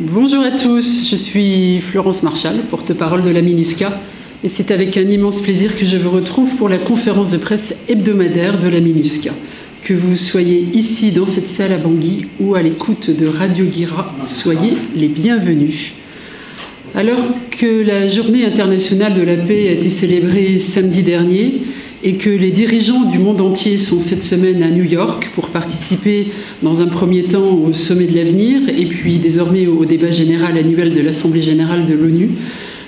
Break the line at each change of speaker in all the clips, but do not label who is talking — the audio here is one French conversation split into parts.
Bonjour à tous, je suis Florence Marchal, porte-parole de la MINUSCA, et c'est avec un immense plaisir que je vous retrouve pour la conférence de presse hebdomadaire de la MINUSCA. Que vous soyez ici dans cette salle à Bangui ou à l'écoute de Radio Guira, soyez les bienvenus. Alors que la Journée internationale de la paix a été célébrée samedi dernier et que les dirigeants du monde entier sont cette semaine à New York pour participer dans un premier temps au sommet de l'avenir et puis désormais au débat général annuel de l'Assemblée générale de l'ONU,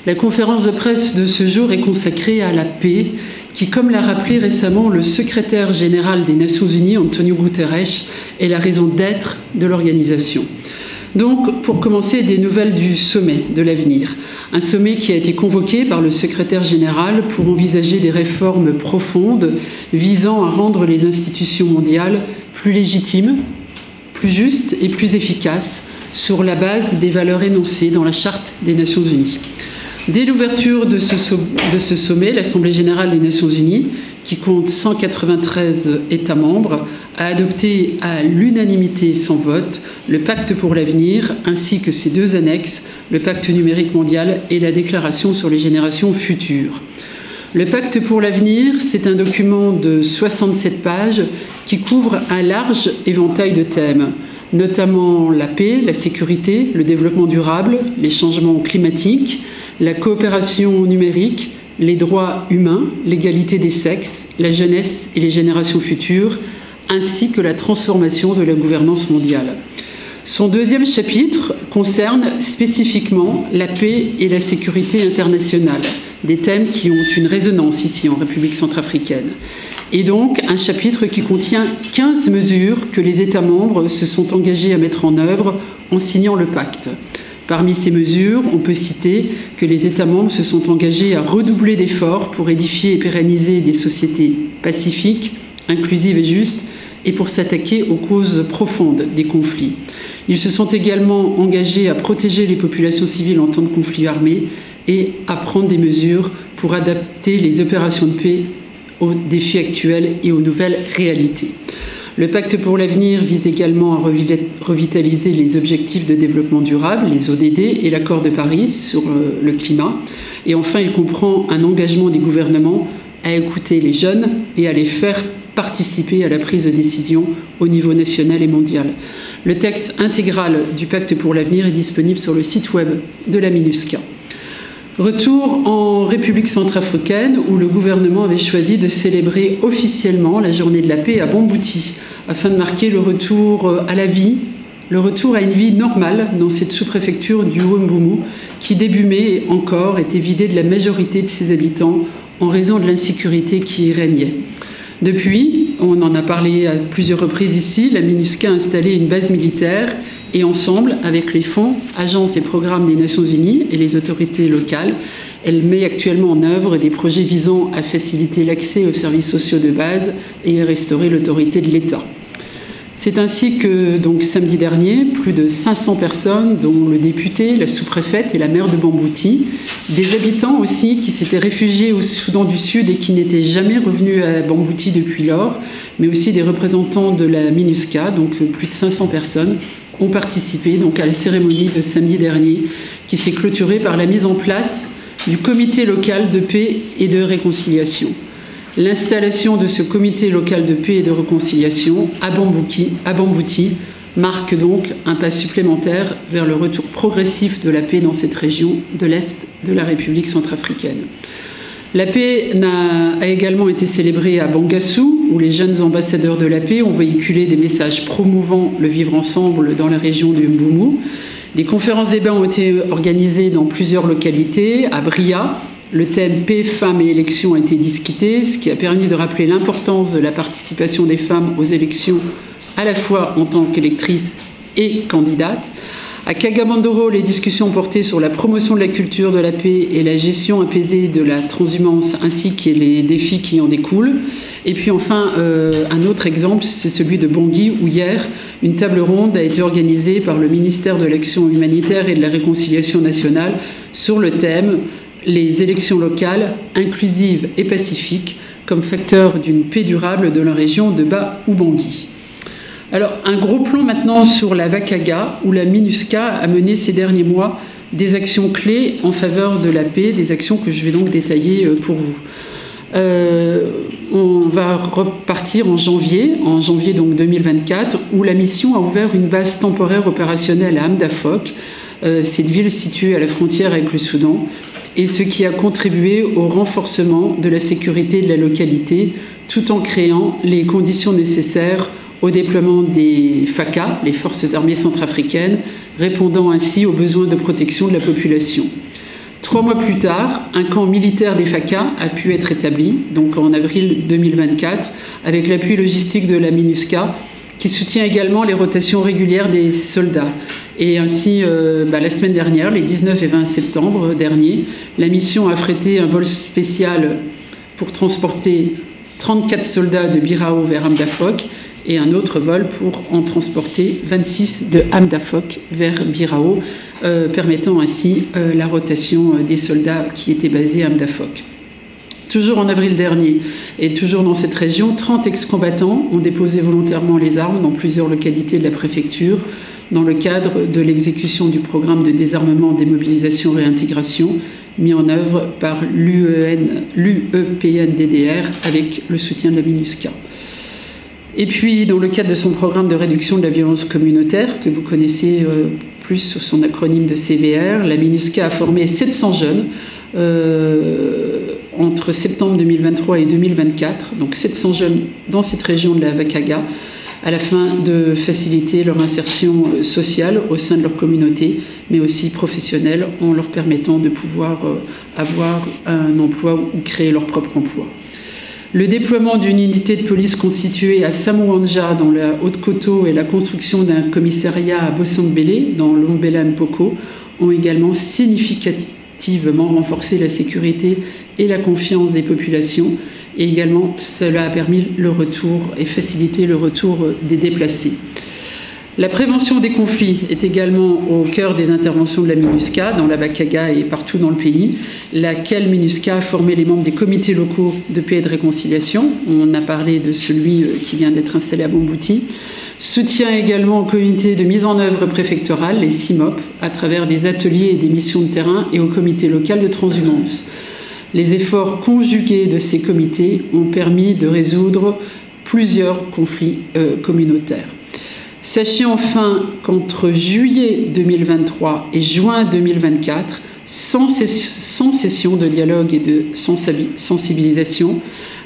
la conférence de presse de ce jour est consacrée à la paix qui, comme l'a rappelé récemment le secrétaire général des Nations Unies, Antonio Guterres, est la raison d'être de l'organisation. Donc, pour commencer, des nouvelles du sommet de l'avenir. Un sommet qui a été convoqué par le secrétaire général pour envisager des réformes profondes visant à rendre les institutions mondiales plus légitimes, plus justes et plus efficaces sur la base des valeurs énoncées dans la Charte des Nations Unies. Dès l'ouverture de ce sommet, l'Assemblée générale des Nations Unies, qui compte 193 États membres, a adopté à l'unanimité sans vote le Pacte pour l'avenir ainsi que ses deux annexes, le Pacte numérique mondial et la Déclaration sur les générations futures. Le Pacte pour l'avenir, c'est un document de 67 pages qui couvre un large éventail de thèmes, notamment la paix, la sécurité, le développement durable, les changements climatiques, la coopération numérique, les droits humains, l'égalité des sexes, la jeunesse et les générations futures, ainsi que la transformation de la gouvernance mondiale. Son deuxième chapitre concerne spécifiquement la paix et la sécurité internationale, des thèmes qui ont une résonance ici en République centrafricaine. Et donc un chapitre qui contient 15 mesures que les États membres se sont engagés à mettre en œuvre en signant le pacte. Parmi ces mesures, on peut citer que les États membres se sont engagés à redoubler d'efforts pour édifier et pérenniser des sociétés pacifiques, inclusives et justes, et pour s'attaquer aux causes profondes des conflits. Ils se sont également engagés à protéger les populations civiles en temps de conflit armé et à prendre des mesures pour adapter les opérations de paix aux défis actuels et aux nouvelles réalités. Le Pacte pour l'avenir vise également à revitaliser les objectifs de développement durable, les ODD, et l'accord de Paris sur le climat. Et enfin, il comprend un engagement des gouvernements à écouter les jeunes et à les faire participer à la prise de décision au niveau national et mondial. Le texte intégral du Pacte pour l'avenir est disponible sur le site web de la MINUSCA. Retour en République centrafricaine où le gouvernement avait choisi de célébrer officiellement la journée de la paix à Bambouti afin de marquer le retour à la vie, le retour à une vie normale dans cette sous-préfecture du Haut-Mboummou qui, début mai encore, était vidée de la majorité de ses habitants en raison de l'insécurité qui y régnait. Depuis, on en a parlé à plusieurs reprises ici, la MINUSCA a installé une base militaire et ensemble, avec les fonds, agences et programmes des Nations Unies et les autorités locales, elle met actuellement en œuvre des projets visant à faciliter l'accès aux services sociaux de base et à restaurer l'autorité de l'État. C'est ainsi que, donc, samedi dernier, plus de 500 personnes, dont le député, la sous-préfète et la maire de Bambouti, des habitants aussi qui s'étaient réfugiés au Soudan du Sud et qui n'étaient jamais revenus à Bambouti depuis lors, mais aussi des représentants de la MINUSCA, donc plus de 500 personnes, ont participé donc à la cérémonie de samedi dernier qui s'est clôturée par la mise en place du comité local de paix et de réconciliation. L'installation de ce comité local de paix et de réconciliation à Bambouti marque donc un pas supplémentaire vers le retour progressif de la paix dans cette région de l'Est de la République centrafricaine. La paix a également été célébrée à Bangassou, où les jeunes ambassadeurs de la paix ont véhiculé des messages promouvant le vivre ensemble dans la région du Mboummou. Des conférences débats ont été organisées dans plusieurs localités. À Bria, le thème paix, femmes et élections a été discuté, ce qui a permis de rappeler l'importance de la participation des femmes aux élections, à la fois en tant qu'électrices et candidates. À Kagamandoro, les discussions portaient sur la promotion de la culture de la paix et la gestion apaisée de la transhumance ainsi que les défis qui en découlent. Et puis enfin, un autre exemple, c'est celui de Bangui où hier, une table ronde a été organisée par le ministère de l'Action humanitaire et de la Réconciliation nationale sur le thème « Les élections locales, inclusives et pacifiques comme facteur d'une paix durable de la région de Bas-Ubangui ». Alors, un gros plan maintenant sur la Vakaga, où la MINUSCA a mené ces derniers mois des actions clés en faveur de la paix, des actions que je vais donc détailler pour vous. On va repartir en janvier donc 2024, où la mission a ouvert une base temporaire opérationnelle à Hamdafok, cette ville située à la frontière avec le Soudan, et ce qui a contribué au renforcement de la sécurité de la localité, tout en créant les conditions nécessaires au déploiement des FACA, les Forces armées centrafricaines, répondant ainsi aux besoins de protection de la population. 3 mois plus tard, un camp militaire des FACA a pu être établi, donc en avril 2024, avec l'appui logistique de la MINUSCA, qui soutient également les rotations régulières des soldats. Et ainsi, la semaine dernière, les 19 et 20 septembre dernier, la mission a affrété un vol spécial pour transporter 34 soldats de Birao vers Hamdafok et un autre vol pour en transporter 26 de Hamdafok vers Birao, permettant ainsi la rotation des soldats qui étaient basés à Hamdafok. Toujours en avril dernier, et toujours dans cette région, 30 ex-combattants ont déposé volontairement les armes dans plusieurs localités de la préfecture, dans le cadre de l'exécution du programme de désarmement, démobilisation, réintégration, mis en œuvre par l'UEPNDDR avec le soutien de la MINUSCA. Et puis, dans le cadre de son programme de réduction de la violence communautaire, que vous connaissez plus sous son acronyme de CVR, la MINUSCA a formé 700 jeunes entre septembre 2023 et 2024, donc 700 jeunes dans cette région de la Vakaga, à la fin de faciliter leur insertion sociale au sein de leur communauté, mais aussi professionnelle, en leur permettant de pouvoir avoir un emploi ou créer leur propre emploi. Le déploiement d'une unité de police constituée à Samouanja, dans la Haute-Koto, et la construction d'un commissariat à Bossambélé, dans l'Ombela Mpoko, ont également significativement renforcé la sécurité et la confiance des populations. Et également, cela a permis le retour et facilité le retour des déplacés. La prévention des conflits est également au cœur des interventions de la MINUSCA dans la Vakaga et partout dans le pays, laquelle MINUSCA a formé les membres des comités locaux de paix et de réconciliation. On a parlé de celui qui vient d'être installé à Bombouti. Soutient également au comité de mise en œuvre préfectorale, les CIMOP, à travers des ateliers et des missions de terrain, et au comité local de transhumance. Les efforts conjugués de ces comités ont permis de résoudre plusieurs conflits communautaires. Sachez enfin qu'entre juillet 2023 et juin 2024, sans session de dialogue et de sensibilisation,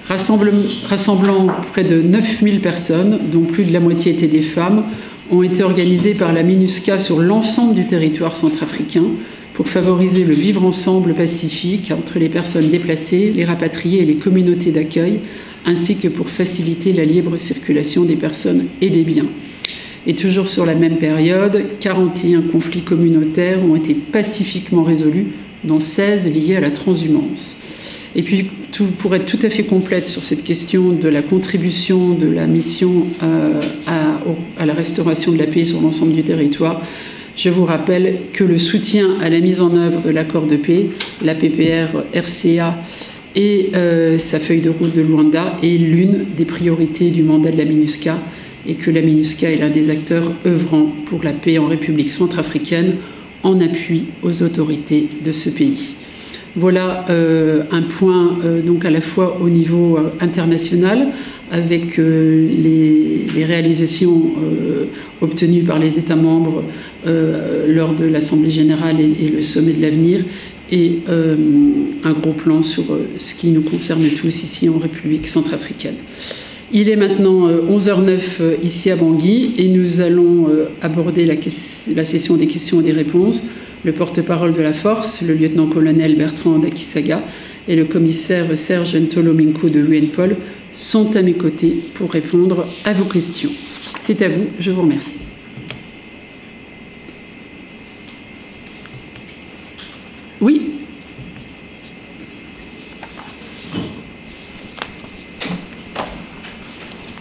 rassemblant près de 9000 personnes, dont plus de la moitié étaient des femmes, ont été organisées par la MINUSCA sur l'ensemble du territoire centrafricain pour favoriser le vivre ensemble pacifique entre les personnes déplacées, les rapatriés et les communautés d'accueil, ainsi que pour faciliter la libre circulation des personnes et des biens. Et toujours sur la même période, 41 conflits communautaires ont été pacifiquement résolus, dont 16 liés à la transhumance. Et puis, pour être tout à fait complète sur cette question de la contribution de la mission à la restauration de la paix sur l'ensemble du territoire, je vous rappelle que le soutien à la mise en œuvre de l'accord de paix, la PPR RCA et sa feuille de route de Luanda est l'une des priorités du mandat de la MINUSCA, et que la MINUSCA est l'un des acteurs œuvrant pour la paix en République centrafricaine en appui aux autorités de ce pays. Voilà un point donc à la fois au niveau international avec les réalisations obtenues par les États membres lors de l'Assemblée générale et le sommet de l'avenir, et un gros plan sur ce qui nous concerne tous ici en République centrafricaine. Il est maintenant 11h09 ici à Bangui et nous allons aborder la session des questions et des réponses. Le porte-parole de la force, le lieutenant-colonel Bertrand Dakisaga, et le commissaire Serge Ntolominko de l'UNPOL sont à mes côtés pour répondre à vos questions. C'est à vous, je vous remercie. Oui ?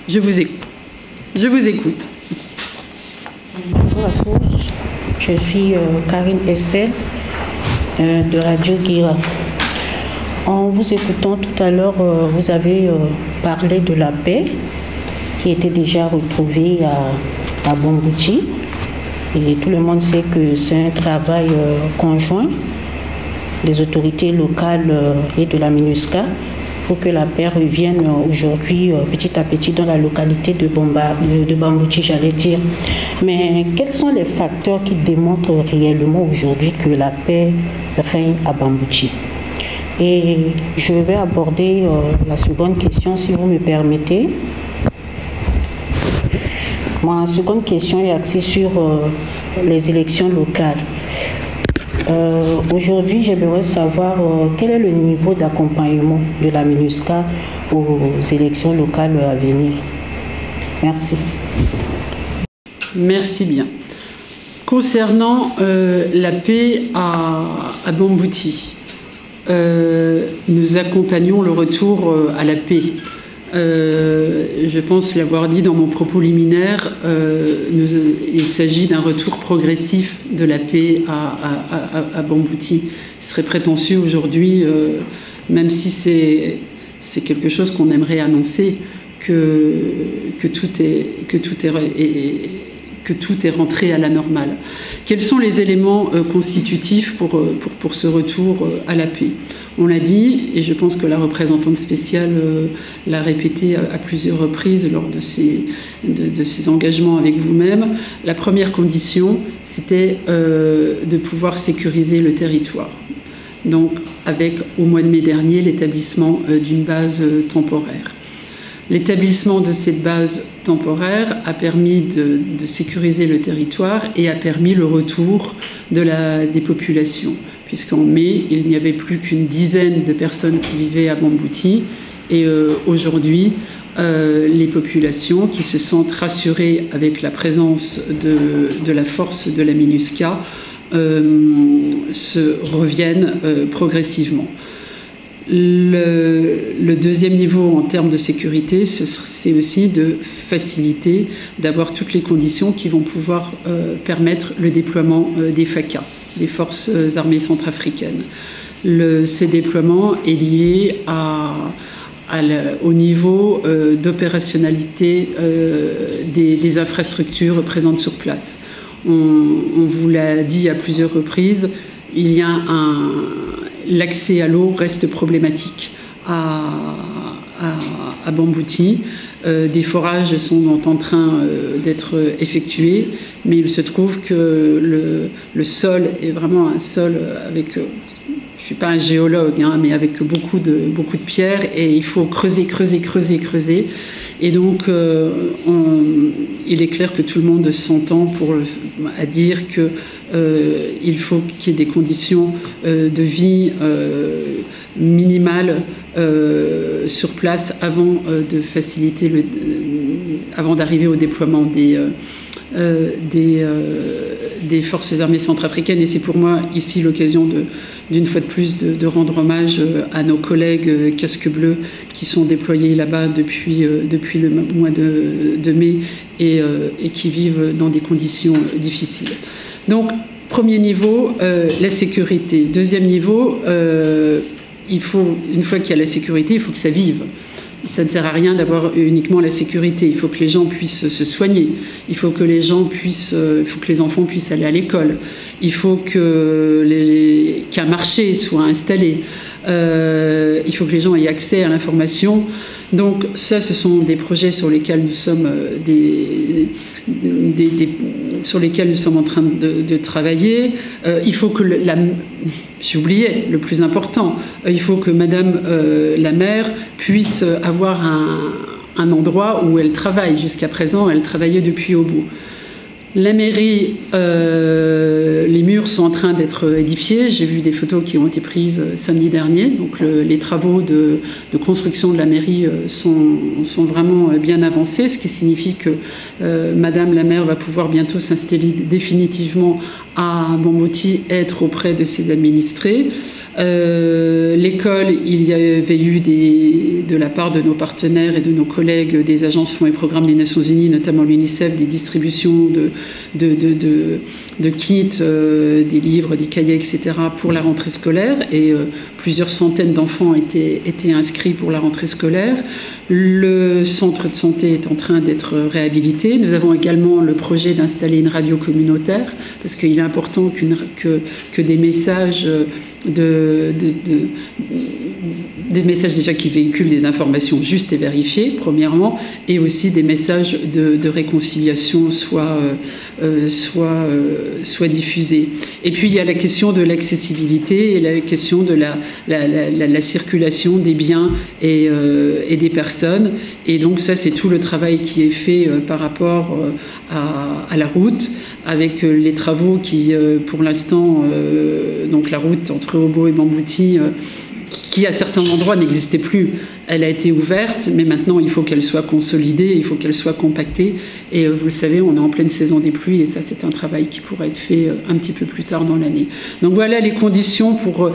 Je vous écoute. Je vous écoute.
Bonjour à tous. Je suis Karine Estelle de Radio Guira. En vous écoutant tout à l'heure, vous avez parlé de la paix qui était déjà retrouvé à Bambouti. Et tout le monde sait que c'est un travail conjoint des autorités locales et de la MINUSCA pour que la paix revienne aujourd'hui petit à petit dans la localité de Bambouti, j'allais dire. Mais quels sont les facteurs qui démontrent réellement aujourd'hui que la paix règne à Bambouti? Et je vais aborder la seconde question, si vous me permettez. Ma seconde question est axée sur les élections locales. Aujourd'hui, j'aimerais savoir quel est le niveau d'accompagnement de la MINUSCA aux élections locales à venir. Merci.
Merci bien. Concernant la paix à Bambouti, nous accompagnons le retour à la paix. Je pense l'avoir dit dans mon propos liminaire, il s'agit d'un retour progressif de la paix à Bambouti. Ce serait prétentieux aujourd'hui, même si c'est quelque chose qu'on aimerait annoncer, que tout est rentré à la normale. Quels sont les éléments constitutifs pour ce retour à la paix? On l'a dit, et je pense que la représentante spéciale l'a répété à plusieurs reprises lors de ses engagements avec vous-même. La première condition, c'était de pouvoir sécuriser le territoire. Donc, avec, au mois de mai dernier, l'établissement d'une base temporaire. L'établissement de cette base temporaire a permis de sécuriser le territoire et a permis le retour des populations, puisqu'en mai, il n'y avait plus qu'une dizaine de personnes qui vivaient à Bambouti, et aujourd'hui, les populations qui se sentent rassurées avec la présence de la force de la MINUSCA reviennent progressivement. Le deuxième niveau en termes de sécurité, c'est aussi de faciliter, d'avoir toutes les conditions qui vont pouvoir permettre le déploiement des FACA, des forces armées centrafricaines. Ces déploiements est lié au niveau d'opérationnalité des infrastructures présentes sur place. On vous l'a dit à plusieurs reprises, il y a l'accès à l'eau reste problématique à Bambouti. Des forages sont en train d'être effectués, mais il se trouve que le sol est vraiment un sol avec... je ne suis pas un géologue, mais avec beaucoup de pierres, et il faut creuser. Et donc, il est clair que tout le monde s'entend à dire qu'il faut qu'il y ait des conditions de vie minimales sur place avant de faciliter avant d'arriver au déploiement des forces armées centrafricaines. Et c'est pour moi ici l'occasion d'une fois de plus de rendre hommage à nos collègues casques bleus qui sont déployés là-bas depuis le mois de mai et qui vivent dans des conditions difficiles. Donc, premier niveau, la sécurité. Deuxième niveau, une fois qu'il y a la sécurité, il faut que ça vive. Ça ne sert à rien d'avoir uniquement la sécurité. Il faut que les gens puissent se soigner. Il faut que les enfants puissent aller à l'école. Il faut qu'un marché soit installé. Il faut que les gens aient accès à l'information. Donc ça, ce sont des projets sur lesquels nous sommes en train de travailler. Il faut que j'oubliais le plus important. Il faut que Madame la maire puisse avoir un endroit où elle travaille. Jusqu'à présent, elle travaillait depuis Obo. La mairie, les murs sont en train d'être édifiés. J'ai vu des photos qui ont été prises samedi dernier. Donc les travaux de construction de la mairie sont vraiment bien avancés, ce qui signifie que Madame la maire va pouvoir bientôt s'installer définitivement à Bambouti, être auprès de ses administrés. L'école, il y avait eu de la part de nos partenaires et de nos collègues des agences fonds et programmes des Nations Unies, notamment l'UNICEF, des distributions de kits, des livres, des cahiers, etc. pour la rentrée scolaire, et plusieurs centaines d'enfants étaient inscrits pour la rentrée scolaire. Le centre de santé est en train d'être réhabilité. Nous avons également le projet d'installer une radio communautaire, parce qu'il est important que des messages des messages déjà qui véhiculent des informations justes et vérifiées, premièrement, et aussi des messages de réconciliation soient diffusés. Et puis il y a la question de l'accessibilité et la question de la circulation des biens et des personnes. Et donc ça, c'est tout le travail qui est fait par rapport à la route, avec les travaux qui, pour l'instant, donc la route entre Obo et Bambouti, qui à certains endroits n'existait plus. Elle a été ouverte, mais maintenant il faut qu'elle soit consolidée, il faut qu'elle soit compactée. Et vous le savez, on est en pleine saison des pluies, et ça c'est un travail qui pourrait être fait un petit peu plus tard dans l'année. Donc voilà les conditions pour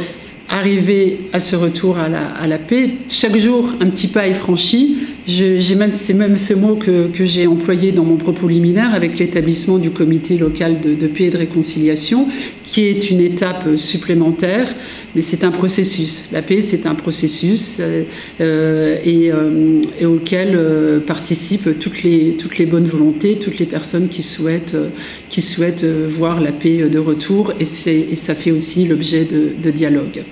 arriver à ce retour à la paix. Chaque jour, un petit pas est franchi. C'est même ce mot que j'ai employé dans mon propos liminaire avec l'établissement du comité local de paix et de réconciliation, qui est une étape supplémentaire, mais c'est un processus. La paix, c'est un processus et auquel participent toutes les bonnes volontés, toutes les personnes qui souhaitent voir la paix de retour, et ça fait aussi l'objet de dialogue.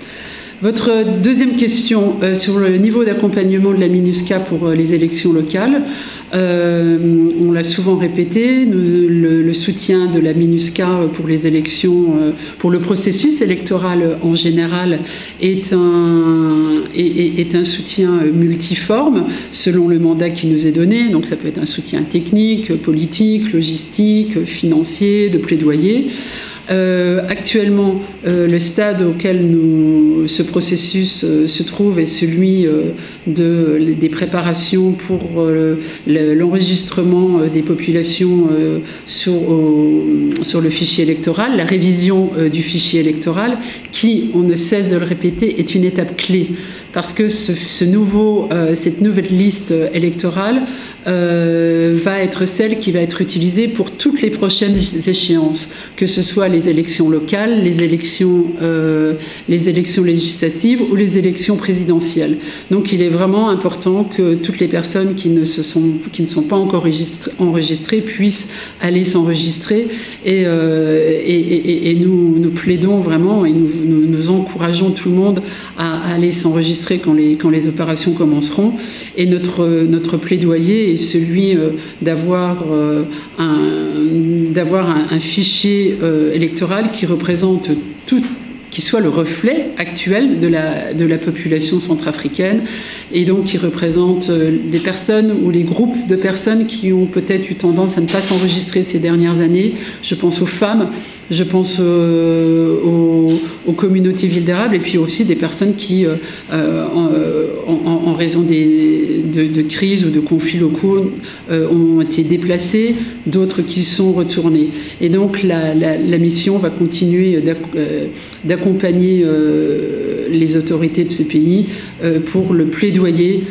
Votre deuxième question sur le niveau d'accompagnement de la MINUSCA pour les élections locales, on l'a souvent répété, le soutien de la MINUSCA pour les élections, pour le processus électoral en général, est un soutien multiforme selon le mandat qui nous est donné. Donc ça peut être un soutien technique, politique, logistique, financier, de plaidoyer. Actuellement, le stade auquel ce processus se trouve est celui des préparations pour l'enregistrement des populations sur le fichier électoral, la révision du fichier électoral, qui, on ne cesse de le répéter, est une étape clé. Parce que cette nouvelle liste électorale va être celle qui va être utilisée pour toutes les prochaines échéances, que ce soit les élections locales, les élections législatives ou les élections présidentielles. Donc il est vraiment important que toutes les personnes qui ne sont pas encore enregistrées puissent aller s'enregistrer, et nous plaidons vraiment et nous encourageons tout le monde à aller s'enregistrer quand les opérations commenceront. Et notre plaidoyer est celui d'avoir un fichier électoral qui représente qui soit le reflet actuel de la population centrafricaine, et donc qui représente les personnes ou les groupes de personnes qui ont peut-être eu tendance à ne pas s'enregistrer ces dernières années. Je pense aux femmes, je pense aux communautés vulnérables, et puis aussi des personnes qui, en raison de crises ou de conflits locaux, ont été déplacées, d'autres qui sont retournés. Et donc la mission va continuer d'accompagner les autorités de ce pays pour le plaidoyer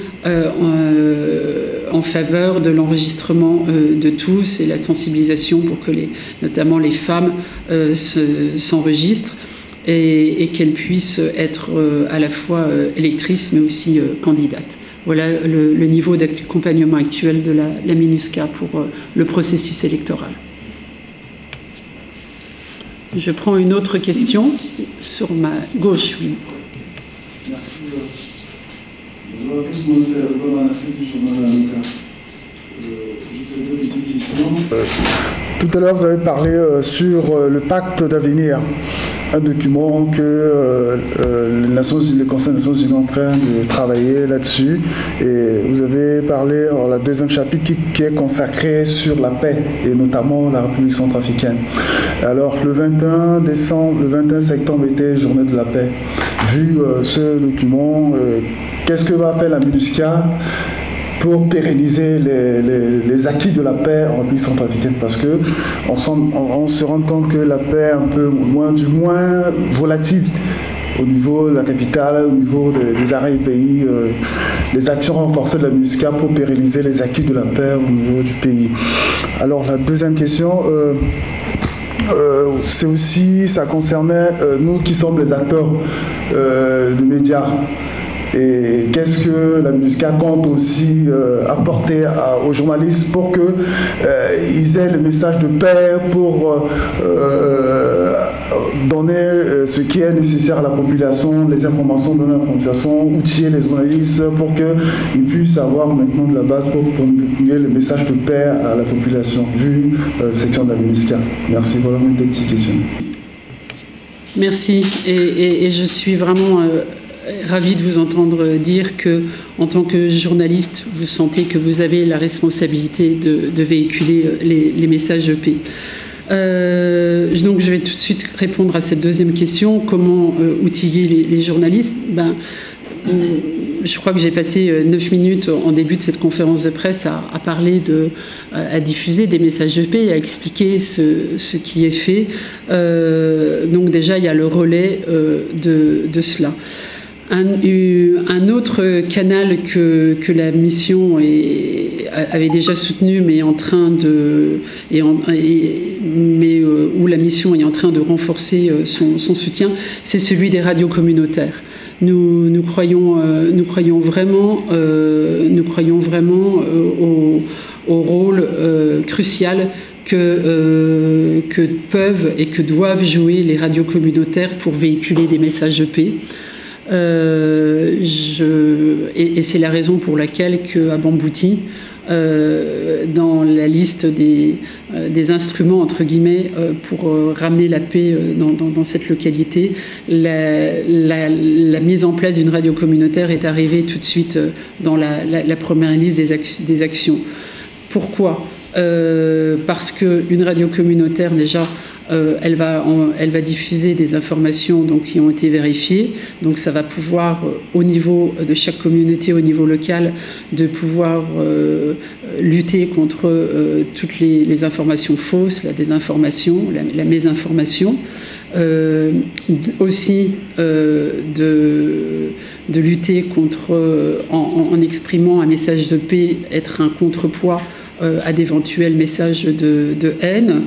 en faveur de l'enregistrement de tous, et la sensibilisation pour que notamment les femmes s'enregistrent et qu'elles puissent être à la fois électrices mais aussi candidates. Voilà le niveau d'accompagnement actuel de la MINUSCA pour le processus électoral. Je prends une autre question sur ma gauche. Oui.
Merci. Bonjour à tous, moi c'est Romain Afrique du journal Avocat. Juste deux petites questions. Tout à l'heure, vous avez parlé sur le pacte d'avenir, un document que le Conseil des Nations Unies est en train de travailler là-dessus. Et vous avez parlé, la deuxième chapitre qui est consacré sur la paix, et notamment la République centrafricaine. Alors, le 21 septembre était Journée de la paix. Vu ce document, qu'est-ce que va faire la MINUSCA pour pérenniser les acquis de la paix en République centrafricaine? Parce qu'on se rend compte que la paix est un peu moins volatile au niveau de la capitale, au niveau des arrêts pays, les actions renforcées de la MINUSCA pour pérenniser les acquis de la paix au niveau du pays. Alors la deuxième question, ça concernait nous qui sommes les acteurs de médias. et qu'est-ce que la MINUSCA compte aussi apporter aux journalistes pour qu'ils aient le message de paix, pour donner ce qui est nécessaire à la population, les informations de la population, outiller les journalistes pour qu'ils puissent avoir maintenant de la base pour promulguer le message de paix à la population, vu la section de la MINUSCA. Merci, voilà mes deux petites questions.
Merci, et je suis vraiment ravie de vous entendre dire que, en tant que journaliste, vous sentez que vous avez la responsabilité de véhiculer les messages de paix. Donc je vais tout de suite répondre à cette deuxième question. Comment outiller les journalistes? Je crois que j'ai passé 9 minutes en début de cette conférence de presse à parler à diffuser des messages de paix, à expliquer ce qui est fait. Donc déjà, il y a le relais de cela. Un autre canal que la mission avait déjà soutenu, mais où la mission est en train de renforcer son soutien, c'est celui des radios communautaires. Nous croyons vraiment au rôle crucial que peuvent et que doivent jouer les radios communautaires pour véhiculer des messages de paix. Et c'est la raison pour laquelle à Bambouti, dans la liste des instruments entre guillemets pour ramener la paix dans cette localité, la mise en place d'une radio communautaire est arrivée tout de suite dans la première liste des actions. Pourquoi? Parce qu'une radio communautaire, déjà, elle va diffuser des informations donc, qui ont été vérifiées. Donc ça va pouvoir, au niveau de chaque communauté, au niveau local, de pouvoir lutter contre toutes les informations fausses, la désinformation, la mésinformation. Aussi de lutter contre, en exprimant un message de paix, être un contrepoids à d'éventuels messages de haine.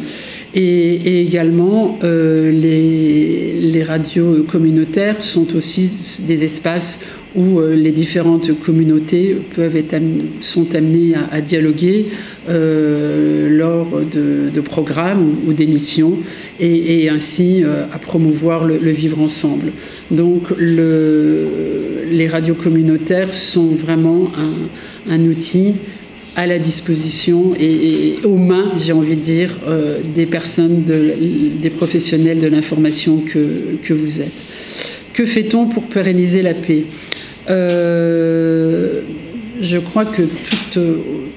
Et également, les radios communautaires sont aussi des espaces où les différentes communautés sont amenées à dialoguer lors de programmes ou d'émissions et ainsi à promouvoir le vivre ensemble. Donc les radios communautaires sont vraiment un outil à la disposition et aux mains, j'ai envie de dire, des personnes, des professionnels de l'information que vous êtes. Que fait-on pour pérenniser la paix? Je crois que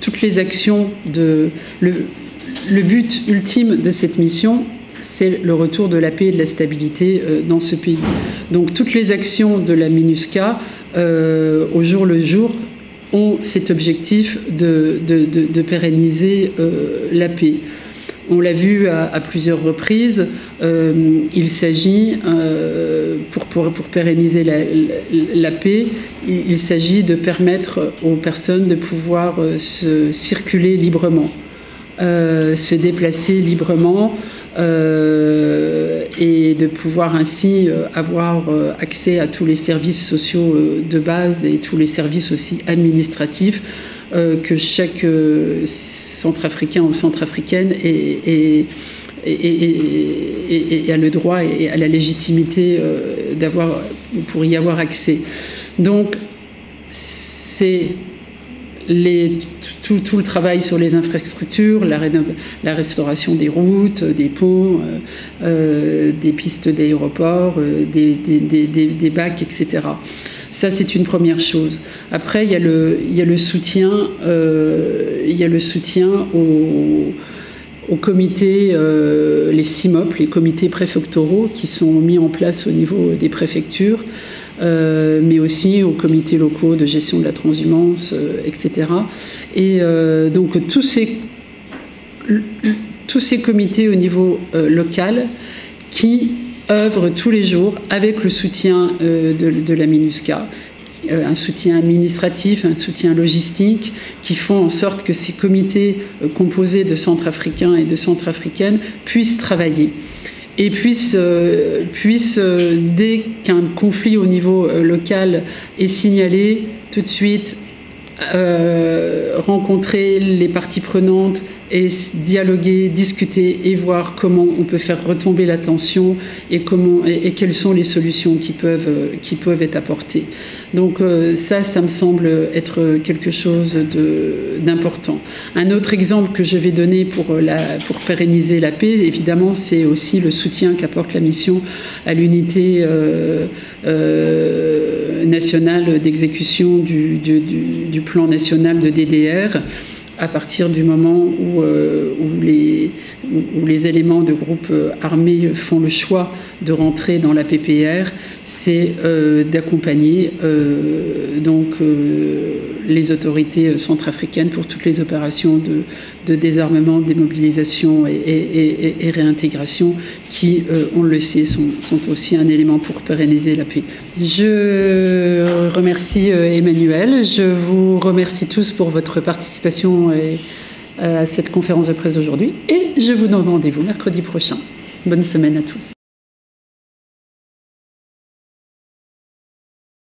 toutes les actions le but ultime de cette mission, c'est le retour de la paix et de la stabilité dans ce pays. Donc toutes les actions de la MINUSCA, au jour le jour, ont cet objectif de pérenniser la paix. On l'a vu à plusieurs reprises, il s'agit, pour pérenniser la paix, il s'agit de permettre aux personnes de pouvoir se circuler librement, se déplacer librement, et de pouvoir ainsi avoir accès à tous les services sociaux de base et tous les services aussi administratifs que chaque centrafricain ou centrafricaine a le droit et a la légitimité pour y avoir accès. Donc c'est tout le travail sur les infrastructures, la restauration des routes, des ponts, des pistes d'aéroports, des bacs, etc. Ça, c'est une première chose. Après, il y a le soutien aux comités, les CIMOP, les comités préfectoraux qui sont mis en place au niveau des préfectures, mais aussi aux comités locaux de gestion de la transhumance, etc. Et donc tous ces comités au niveau local qui œuvrent tous les jours avec le soutien de la MINUSCA, un soutien administratif, un soutien logistique, qui font en sorte que ces comités composés de Centrafricains et de Centrafricaines puissent travailler. et puisse dès qu'un conflit au niveau local est signalé, tout de suite rencontrer les parties prenantes et dialoguer, discuter et voir comment on peut faire retomber la tension et quelles sont les solutions qui peuvent être apportées. Donc ça me semble être quelque chose d'important. Un autre exemple que je vais donner pour pérenniser la paix, évidemment, c'est aussi le soutien qu'apporte la mission à l'unité nationale d'exécution du plan national de DDR, à partir du moment où les éléments de groupes armés font le choix de rentrer dans la PPR, c'est d'accompagner les autorités centrafricaines pour toutes les opérations de désarmement, démobilisation et réintégration qui, on le sait, sont aussi un élément pour pérenniser la paix. Je remercie Emmanuel, je vous remercie tous pour votre participation à cette conférence de presse d'aujourd'hui et je vous donne rendez-vous mercredi prochain. Bonne semaine à tous.